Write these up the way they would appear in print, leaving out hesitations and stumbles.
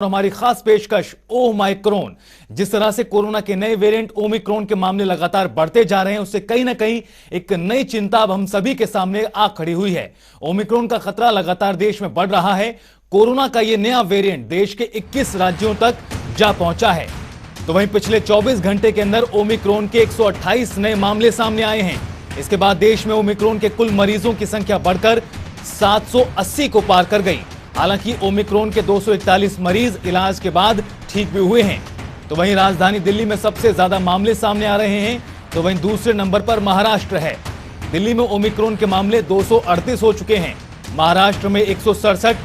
हमारी खास पेशकश ओमाइक्रॉन। जिस तरह से कोरोना के नए वेरिएंट ओमिक्रॉन के मामले लगातार बढ़ते जा रहे हैं, उससे कहीं ना कहीं एक नई चिंता अब हम सभी के सामने आ खड़ी हुई है। ओमिक्रॉन का खतरा लगातार देश में बढ़ रहा है। कोरोना का यह नया वेरिएंट देश के 21 राज्यों तक जा पहुंचा है। तो वहीं पिछले 24 घंटे के अंदर ओमिक्रॉन के 128 नए मामले सामने आए हैं। इसके बाद देश में ओमिक्रॉन के कुल मरीजों की संख्या बढ़कर 780 को पार कर गई। हालांकि ओमिक्रॉन के 241 मरीज इलाज के बाद ठीक भी हुए हैं। तो वहीं राजधानी दिल्ली में सबसे ज्यादा मामले सामने आ रहे हैं। तो वहीं दूसरे नंबर पर महाराष्ट्र है। दिल्ली में ओमिक्रॉन के मामले 238 हो चुके हैं। महाराष्ट्र में 167,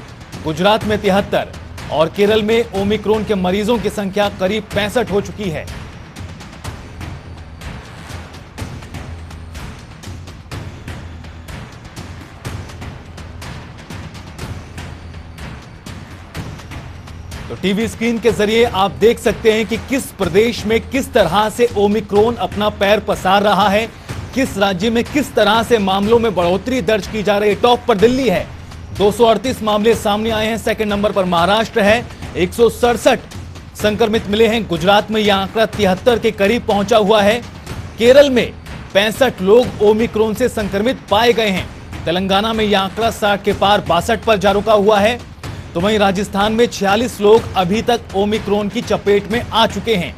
गुजरात में 73 और केरल में ओमिक्रॉन के मरीजों की संख्या करीब 65 हो चुकी है। तो टीवी स्क्रीन के जरिए आप देख सकते हैं कि किस प्रदेश में किस तरह से ओमिक्रॉन अपना पैर पसार रहा है, किस राज्य में किस तरह से मामलों में बढ़ोतरी दर्ज की जा रही है। टॉप पर दिल्ली है, 238 मामले सामने आए हैं। सेकंड नंबर पर महाराष्ट्र है, 167 संक्रमित मिले हैं। गुजरात में यह आंकड़ा 73 के करीब पहुंचा हुआ है। केरल में 65 लोग ओमिक्रॉन से संक्रमित पाए गए हैं। तेलंगाना में यह आंकड़ा 60 के पार 62 पर जा रुका हुआ है। तो वहीं राजस्थान में 46 लोग अभी तक ओमिक्रॉन की चपेट में आ चुके हैं।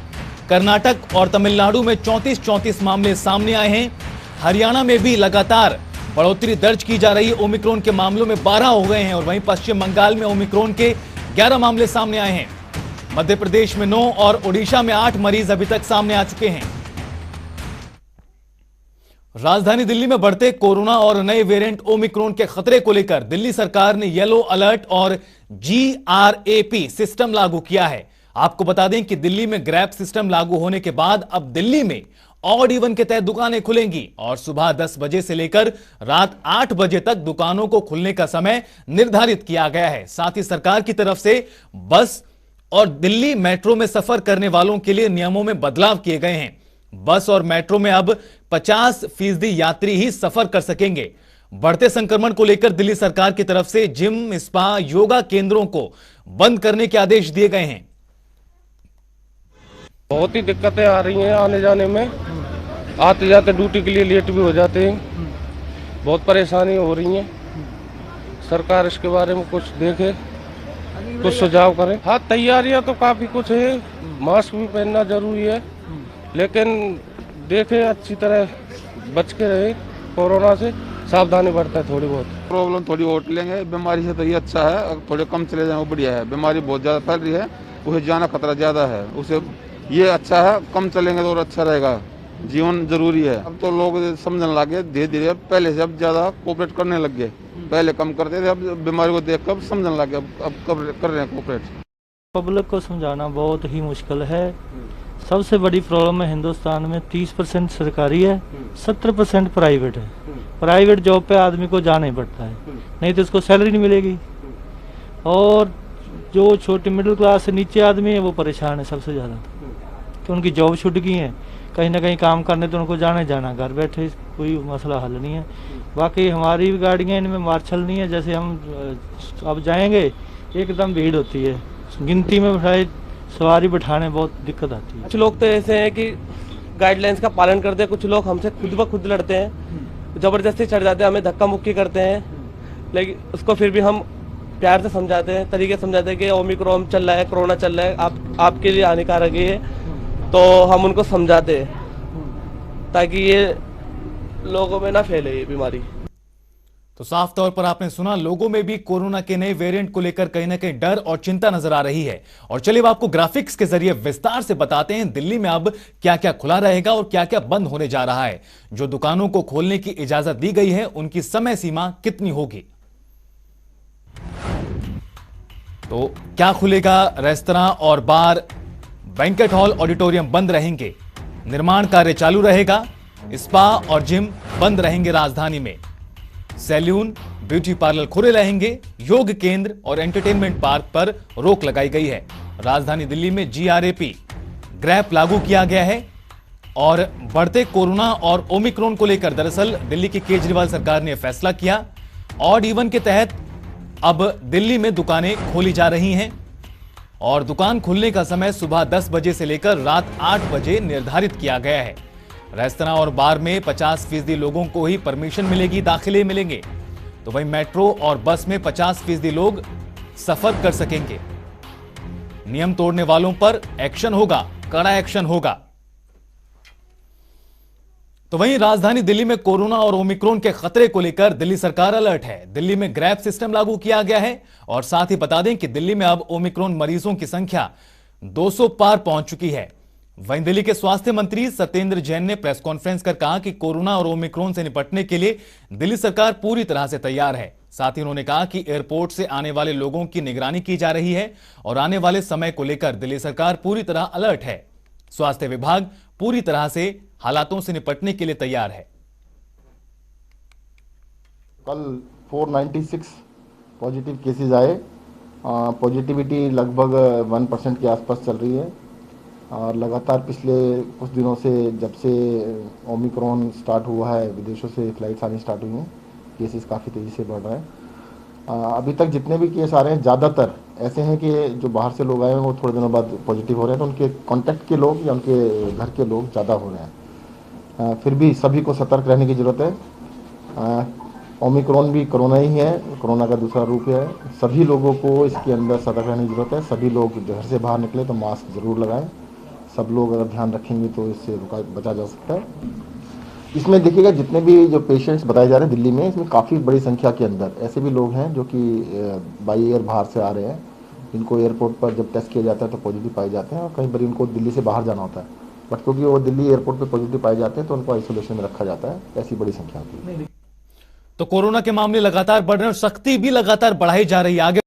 कर्नाटक और तमिलनाडु में 34 मामले सामने आए हैं। हरियाणा में भी लगातार बढ़ोतरी दर्ज की जा रही है। ओमिक्रॉन के मामलों में 12 हो गए हैं और वहीं पश्चिम बंगाल में ओमिक्रॉन के 11 मामले सामने आए हैं। मध्य प्रदेश में 9 और ओडिशा में 8 मरीज अभी तक सामने आ चुके हैं। राजधानी दिल्ली में बढ़ते कोरोना और नए वेरिएंट ओमिक्रॉन के खतरे को लेकर दिल्ली सरकार ने येलो अलर्ट और GRAP सिस्टम लागू किया है। आपको बता दें कि दिल्ली में ग्रैप सिस्टम लागू होने के बाद अब दिल्ली में ऑड इवन के तहत दुकानें खुलेंगी और सुबह 10 बजे से लेकर रात 8 बजे तक दुकानों को खुलने का समय निर्धारित किया गया है। साथ ही सरकार की तरफ से बस और दिल्ली मेट्रो में सफर करने वालों के लिए नियमों में बदलाव किए गए हैं। बस और मेट्रो में अब 50% यात्री ही सफर कर सकेंगे। बढ़ते संक्रमण को लेकर दिल्ली सरकार की तरफ से जिम, स्पा, योगा केंद्रों को बंद करने के आदेश दिए गए हैं। बहुत ही दिक्कतें आ रही हैं आने जाने में। आते जाते ड्यूटी के लिए लेट भी हो जाते हैं। बहुत परेशानी हो रही है। सरकार इसके बारे में कुछ देखे, कुछ सुझाव करे। हाँ, तैयारियां तो काफी कुछ है। मास्क भी पहनना जरूरी है, लेकिन देखें अच्छी तरह बच के रहे। कोरोना से सावधानी बरता है। थोड़ी बहुत प्रॉब्लम थोड़ी ओट लेंगे। बीमारी से तो ये अच्छा है, थोड़े कम चले जाए वो बढ़िया है। बीमारी बहुत ज्यादा फैल रही है, उसे जाना खतरा ज्यादा है। उसे ये अच्छा है, कम चलेंगे तो और अच्छा रहेगा। जीवन जरूरी है। अब तो लोग समझने लगे धीरे धीरे। पहले से अब ज्यादा कोऑपरेट करने लग गए। पहले कम करते थे, अब बीमारी को देख कर समझने लगे। अब कर रहे हैं कोऑपरेट। पब्लिक को समझाना बहुत ही मुश्किल है। सबसे बड़ी प्रॉब्लम है हिंदुस्तान में 30% सरकारी है, 70% प्राइवेट है। प्राइवेट जॉब पे आदमी को जाना ही पड़ता है, नहीं तो उसको सैलरी नहीं मिलेगी। और जो छोटी मिडिल क्लास से नीचे आदमी है वो परेशान है सबसे ज़्यादा, कि उनकी जॉब छूट गई है। कहीं ना कहीं काम करने तो उनको जाना ही जाना, घर बैठे कोई मसला हल नहीं है। बाकी हमारी भी गाड़ियाँ इनमें मार्शल नहीं है। जैसे हम अब जाएंगे एकदम भीड़ होती है, गिनती में शायद सवारी बिठाने बहुत दिक्कत आती है। कुछ लोग तो ऐसे हैं कि गाइडलाइंस का पालन करते हैं, कुछ लोग हमसे खुद ब खुद लड़ते हैं, जबरदस्ती चढ़ जाते हैं, हमें धक्का मुक्की करते हैं। लेकिन उसको फिर भी हम प्यार से समझाते हैं, तरीके से समझाते हैं कि ओमिक्रॉन चल रहा है, कोरोना चल रहा है, आपके लिए हानिकारक है। तो हम उनको समझाते हैं ताकि ये लोगों में ना फैले ये बीमारी। तो साफ तौर पर आपने सुना, लोगों में भी कोरोना के नए वेरिएंट को लेकर कहीं ना कहीं डर और चिंता नजर आ रही है। और चलिए अब आपको ग्राफिक्स के जरिए विस्तार से बताते हैं दिल्ली में अब क्या क्या खुला रहेगा और क्या क्या बंद होने जा रहा है। जो दुकानों को खोलने की इजाजत दी गई है, उनकी समय सीमा कितनी होगी। तो क्या खुलेगा? रेस्तरां और बार, बैंकेट हॉल, ऑडिटोरियम बंद रहेंगे। निर्माण कार्य चालू रहेगा। स्पा और जिम बंद रहेंगे। राजधानी में सैलून, ब्यूटी पार्लर खुले रहेंगे। योग केंद्र और एंटरटेनमेंट पार्क पर रोक लगाई गई है। राजधानी दिल्ली में GRAP ग्रैप लागू किया गया है। और बढ़ते कोरोना और ओमिक्रॉन को लेकर दरअसल दिल्ली की केजरीवाल सरकार ने फैसला किया। ऑड इवन के तहत अब दिल्ली में दुकानें खोली जा रही हैं। और दुकान खुलने का समय सुबह 10 बजे से लेकर रात 8 बजे निर्धारित किया गया है। रेस्तरां और बार में 50% लोगों को ही परमिशन मिलेगी, दाखिले मिलेंगे। तो वहीं मेट्रो और बस में 50% लोग सफर कर सकेंगे। नियम तोड़ने वालों पर एक्शन होगा, कड़ा एक्शन होगा। तो वहीं राजधानी दिल्ली में कोरोना और ओमिक्रॉन के खतरे को लेकर दिल्ली सरकार अलर्ट है। दिल्ली में ग्रैब सिस्टम लागू किया गया है और साथ ही बता दें कि दिल्ली में अब ओमिक्रॉन मरीजों की संख्या 200 पार पहुंच चुकी है। वहीं दिल्ली के स्वास्थ्य मंत्री सत्येंद्र जैन ने प्रेस कॉन्फ्रेंस कर कहा कि कोरोना और ओमिक्रॉन से निपटने के लिए दिल्ली सरकार पूरी तरह से तैयार है। साथ ही उन्होंने कहा कि एयरपोर्ट से आने वाले लोगों की निगरानी की जा रही है और आने वाले समय को लेकर दिल्ली सरकार पूरी तरह अलर्ट है। स्वास्थ्य विभाग पूरी तरह से हालातों से निपटने के लिए तैयार है। कल 496 पॉजिटिव केसेस आए। पॉजिटिविटी लगभग 1% के आसपास चल रही है और लगातार पिछले कुछ दिनों से जब से ओमिक्रॉन स्टार्ट हुआ है, विदेशों से फ्लाइट्स आनी स्टार्ट हुई हैं, केसेस काफ़ी तेज़ी से बढ़ रहे हैं। अभी तक जितने भी केस आ रहे हैं ज़्यादातर ऐसे हैं कि जो बाहर से लोग आए हैं वो थोड़े दिनों बाद पॉजिटिव हो रहे हैं, तो उनके कॉन्टैक्ट के लोग या उनके घर के लोग ज़्यादा हो रहे हैं। फिर भी सभी को सतर्क रहने की ज़रूरत है। ओमिक्रॉन भी कोरोना ही है, कोरोना का दूसरा रूप है। सभी लोगों को इसके अंदर सतर्क रहने की ज़रूरत है। सभी लोग घर से बाहर निकले तो मास्क ज़रूर लगाएं। सब लोग अगर ध्यान रखेंगे तो इससे बचा जा सकता है। इसमें देखिएगा जितने भी जो पेशेंट्स बताए जा रहे हैं दिल्ली में, इसमें काफ़ी बड़ी संख्या के अंदर ऐसे भी लोग हैं जो कि बाई एयर बाहर से आ रहे हैं, जिनको एयरपोर्ट पर जब टेस्ट किया जाता है तो पॉजिटिव पाए जाते हैं और कई बार उनको दिल्ली से बाहर जाना होता है, बट क्योंकि वो दिल्ली एयरपोर्ट पर पॉजिटिव पाए जाते हैं तो उनको आइसोलेशन में रखा जाता है। ऐसी बड़ी संख्या होती है। तो कोरोना के मामले लगातार बढ़ रहे हैं और सख्ती भी लगातार बढ़ाई जा रही है। आगे